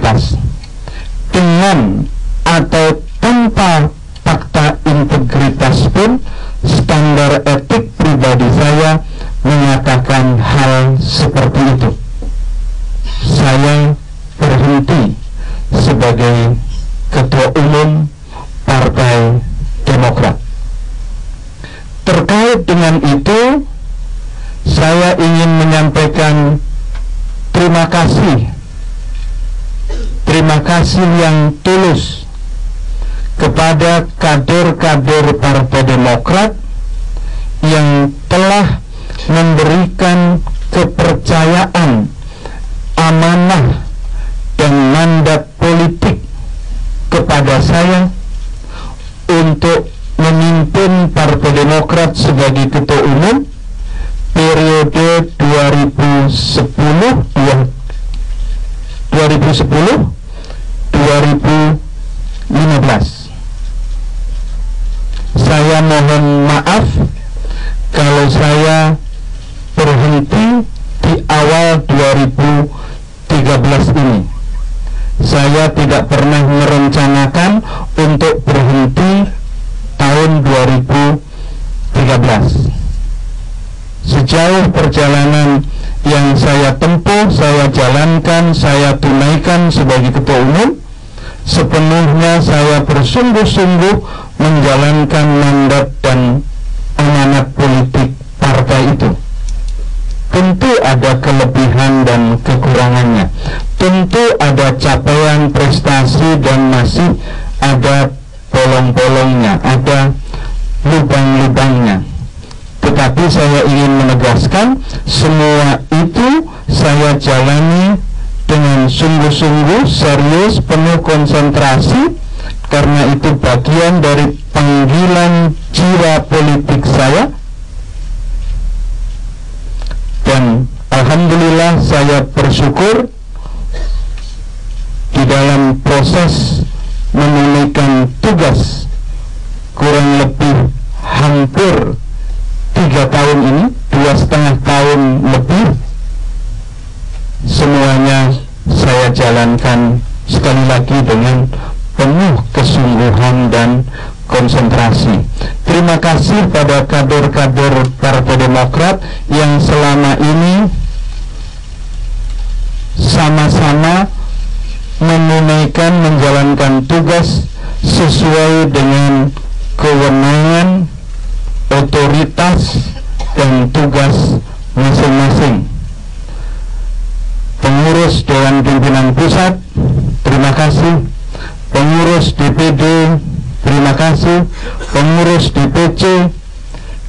integritas. Dengan atau tanpa fakta integritas pun, standar etik pribadi saya menyatakan hal seperti itu. Saya berhenti sebagai Ketua Umum Partai Demokrat. Terkait dengan itu, saya ingin menyampaikan terima kasih yang tulus kepada kader-kader Partai Demokrat yang telah memberikan kepercayaan, amanah, dan mandat politik kepada saya untuk memimpin Partai Demokrat sebagai Ketua Umum periode 2010-2015. Saya mohon maaf kalau saya berhenti di awal 2013 ini. Saya tidak pernah merencanakan untuk berhenti tahun 2013. Sejauh perjalanan yang saya tempuh, saya jalankan, saya tunaikan sebagai Ketua Umum, sepenuhnya saya bersungguh-sungguh menjalankan mandat dan amanat politik partai itu. Tentu ada kelebihan dan kekurangannya, tentu ada capaian prestasi dan masih ada bolong-bolongnya, ada lubang-lubangnya. Tetapi saya ingin menegaskan, semua itu saya jalani dengan sungguh-sungguh, serius, penuh konsentrasi, karena itu bagian dari panggilan jiwa politik saya. Dan alhamdulillah saya bersyukur di dalam proses menunaikan tugas kurang lebih hampir 3 tahun ini, 2,5 tahun lebih, semuanya saya jalankan sekali lagi dengan penuh kesungguhan dan konsentrasi. Terima kasih pada kader-kader Partai Demokrat yang selama ini sama-sama menjalankan tugas sesuai dengan kewenangan, otoritas, dan tugas masing-masing. Pengurus Dewan Pimpinan Pusat, terima kasih. Pengurus DPD, terima kasih. Pengurus DPC,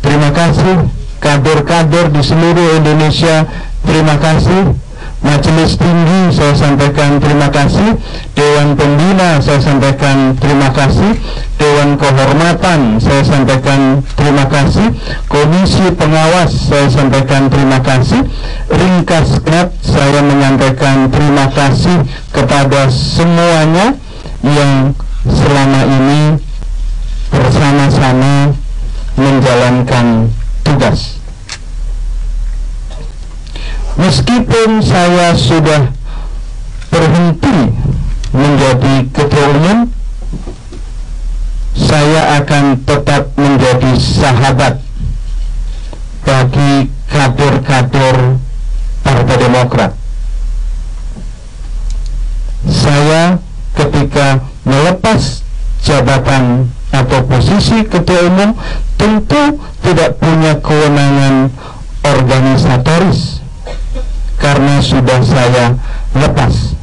terima kasih. Kader-kader di seluruh Indonesia, terima kasih. Majelis Tinggi saya sampaikan terima kasih. Dewan Pembina saya sampaikan terima kasih. Dewan Kehormatan saya sampaikan terima kasih. Komisi Pengawas saya sampaikan terima kasih. Ringkasnya saya menyampaikan terima kasih kepada semuanya yang selama ini bersama-sama menjalankan tugas. Meskipun saya sudah berhenti menjadi Ketua Umum, saya akan tetap menjadi sahabat bagi kader-kader Partai Demokrat. Saya ketika melepas jabatan atau posisi Ketua Umum tentu tidak punya kewenangan organisatoris, karena sudah saya lepas.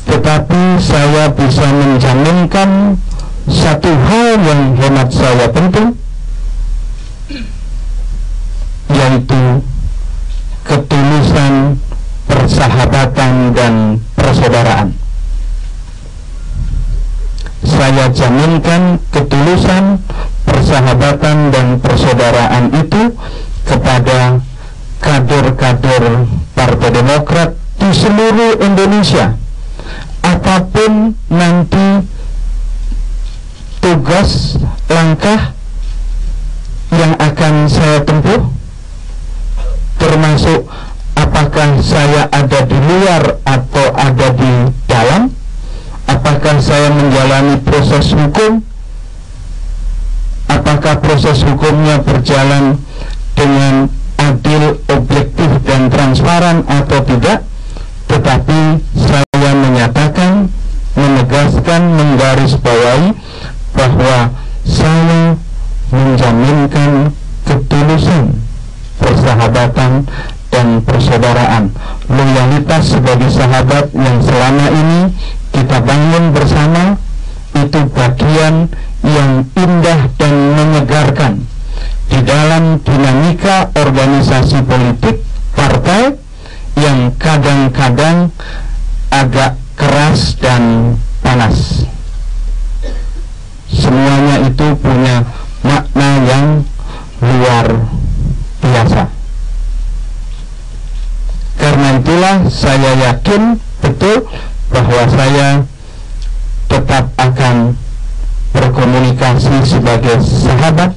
Tetapi saya bisa menjaminkan satu hal yang hemat saya penting, yaitu ketulusan, persahabatan, dan persaudaraan. Saya jaminkan ketulusan, persahabatan, dan persaudaraan itu kepada kader-kader Partai Demokrat di seluruh Indonesia. Apapun nanti tugas, langkah yang akan saya tempuh, termasuk apakah saya ada di luar atau ada di dalam? Apakah saya menjalani proses hukum? Apakah proses hukumnya berjalan dengan adil, objektif, dan transparan atau tidak? Tetapi saya menyatakan, menegaskan, menggarisbawahi bahwa saya menjaminkan ketulusan, persahabatan, dan persaudaraan, loyalitas sebagai sahabat yang selama ini kita bangun bersama. Itu bagian yang indah dan menyegarkan di dalam dinamika organisasi politik partai yang kadang-kadang agak keras dan panas. Semuanya itu punya makna yang luar biasa. Karena itulah saya yakin betul bahwa saya tetap akan berkomunikasi sebagai sahabat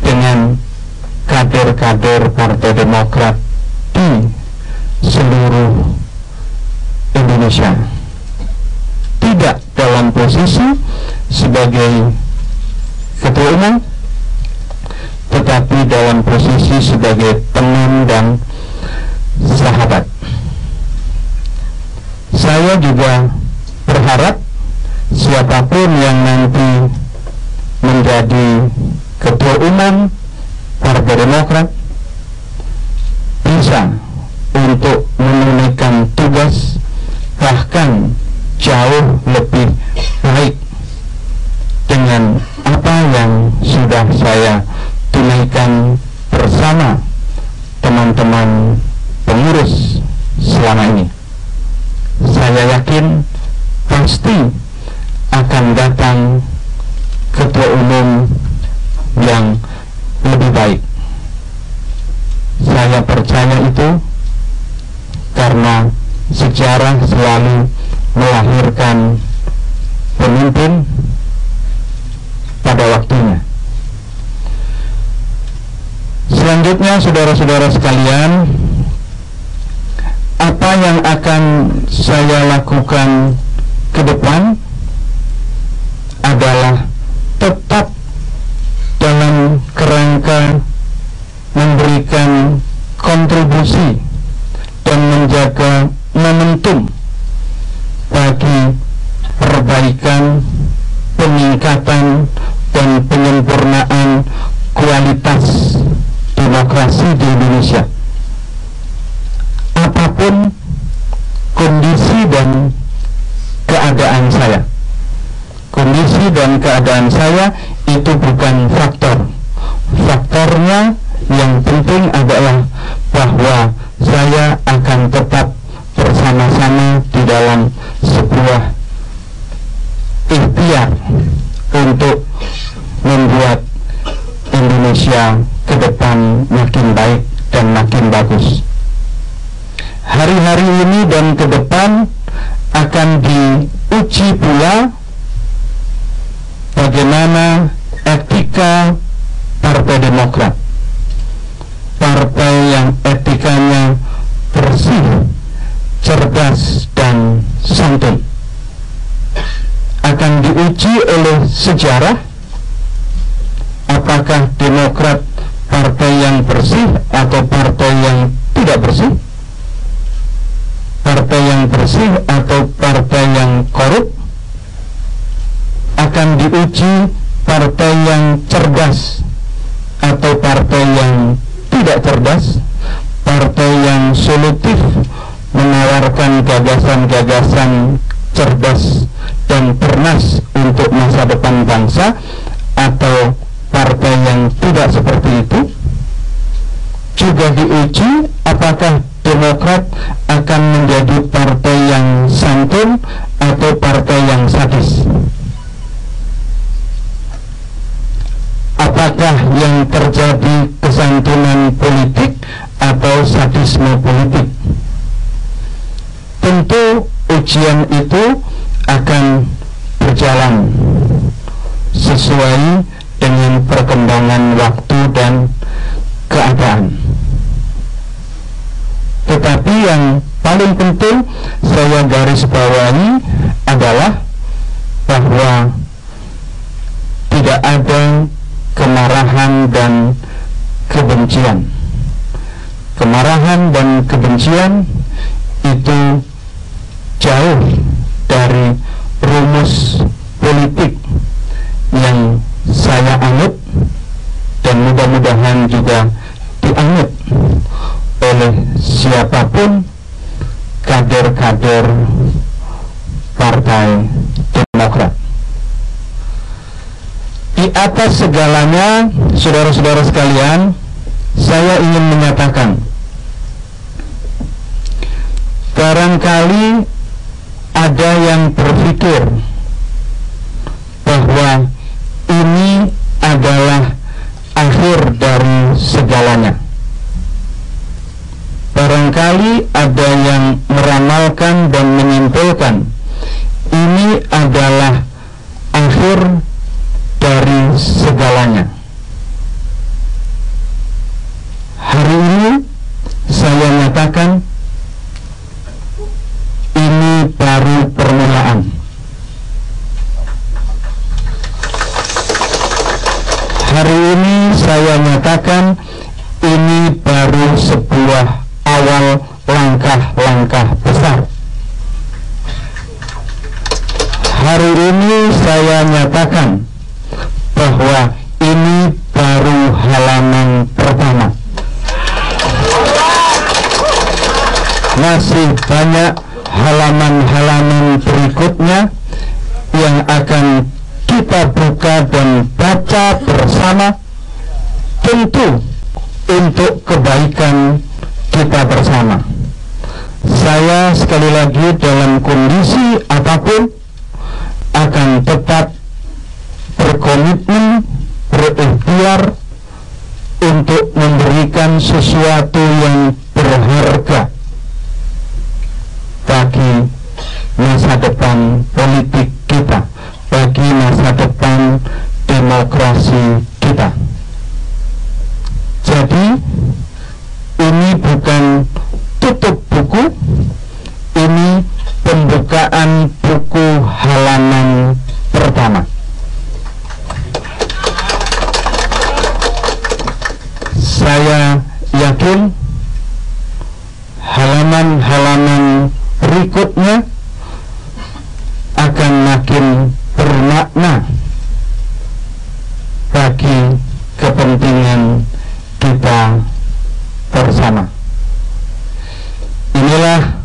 dengan kader-kader Partai Demokrat di seluruh Indonesia. Tidak dalam posisi sebagai ketua umum, tetapi dalam posisi sebagai teman dan sahabat. Saya juga berharap siapapun yang nanti menjadi ketua umum Partai Demokrat bisa untuk menunaikan tugas bahkan jauh lebih baik dengan apa yang sudah saya tunaikan bersama teman-teman pengurus selama ini. Saya yakin pasti akan datang ketua umum yang lebih baik. Saya percaya itu karena sejarah selalu melahirkan pemimpin pada waktunya. Selanjutnya, saudara-saudara sekalian, apa yang akan saya lakukan ke depan adalah tetap dalam kerangka memberikan kontribusi dan menjaga momentum bagi perbaikan, peningkatan, dan penyempurnaan kualitas demokrasi di Indonesia. Apapun kondisi dan keadaan saya, kondisi dan keadaan saya itu bukan faktor. Faktornya yang penting adalah bahwa saya akan tetap bersama-sama di dalam sebuah ikhtiar untuk membuat Indonesia ke depan makin baik dan makin bagus. Hari-hari ini dan ke depan akan diuji pula bagaimana etika Partai Demokrat, partai yang etikanya bersih, cerdas, dan santun, akan diuji oleh sejarah. Apakah Demokrat partai yang bersih atau partai yang tidak bersih, partai yang bersih atau partai yang korup? Akan diuji partai yang cerdas atau partai yang tidak cerdas, partai yang solutif, menawarkan gagasan-gagasan cerdas dan bernas untuk masa depan bangsa, atau partai yang tidak seperti itu. Juga diuji apakah Demokrat akan menjadi partai yang santun atau partai yang sadis. Apakah yang terjadi kesantunan politik atau sadisme politik? Tentu ujian itu akan berjalan sesuai dengan perkembangan waktu dan keadaan. Tetapi yang paling penting saya garis bawahi adalah bahwa tidak ada kemarahan dan kebencian. Kemarahan dan kebencian itu jauh dari rumus politik yang saya anut dan mudah-mudahan juga dianut oleh siapapun kader-kader Partai Demokrat. Di atas segalanya, saudara-saudara sekalian, saya ingin menyatakan, barangkali ada yang berpikir bahwa ini adalah akhir dari segalanya. Barangkali ada yang meramalkan dan menyimpulkan ini adalah akhir dari segalanya. Hari ini saya nyatakan ini baru permulaan. Hari ini saya nyatakan ini baru sebuah awal langkah-langkah besar. Hari ini saya nyatakan bahwa ini baru halaman pertama. Masih banyak halaman-halaman berikutnya yang akan kita buka dan baca bersama, tentu untuk kebaikan kita bersama. Saya sekali lagi dalam kondisi apapun akan tetap berkomitmen, berikhtiar untuk memberikan sesuatu yang berharga bagi masa depan politik kita, bagi masa depan demokrasi kita. Jadi ini bukan tutup buku, ini pembukaan buku halaman pertama. Saya yakin halaman-halaman berikutnya akan makin bermakna bagi kepentingan kita bersama. Inilah,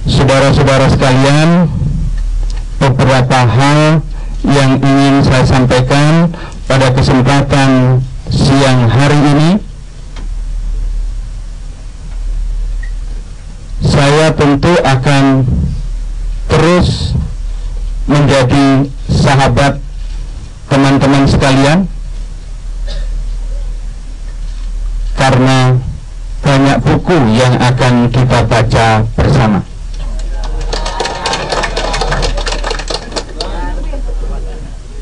saudara-saudara sekalian, beberapa hal yang ingin saya sampaikan pada kesempatan siang hari ini. Saya tentu akan terus menjadi sahabat teman-teman sekalian, karena banyak buku yang akan kita baca bersama.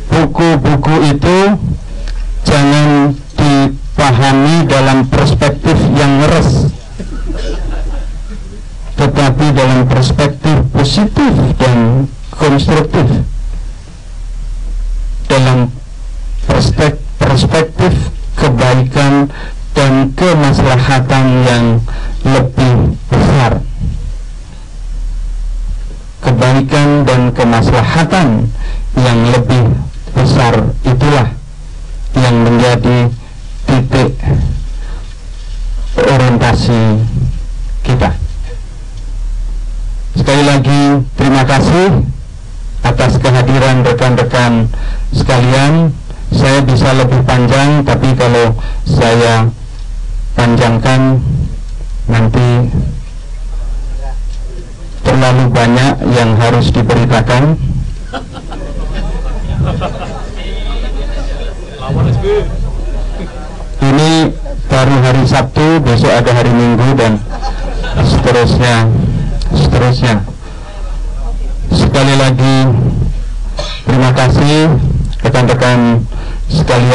Buku-buku itu jangan dipahami dalam perspektif yang ngeres, tetapi dalam perspektif positif dan konstruktif, dalam perspektif kebaikan dan kemaslahatan yang lebih besar. Kebaikan dan kemaslahatan yang lebih besar itulah yang menjadi titik orientasi kita. Sekali lagi terima kasih atas kehadiran rekan-rekan sekalian. Saya bisa lebih panjang, tapi kalau saya panjangkan nanti terlalu banyak yang harus diberitakan. Ini baru hari Sabtu, besok ada hari Minggu dan seterusnya. Sekali lagi terima kasih rekan-rekan sekalian.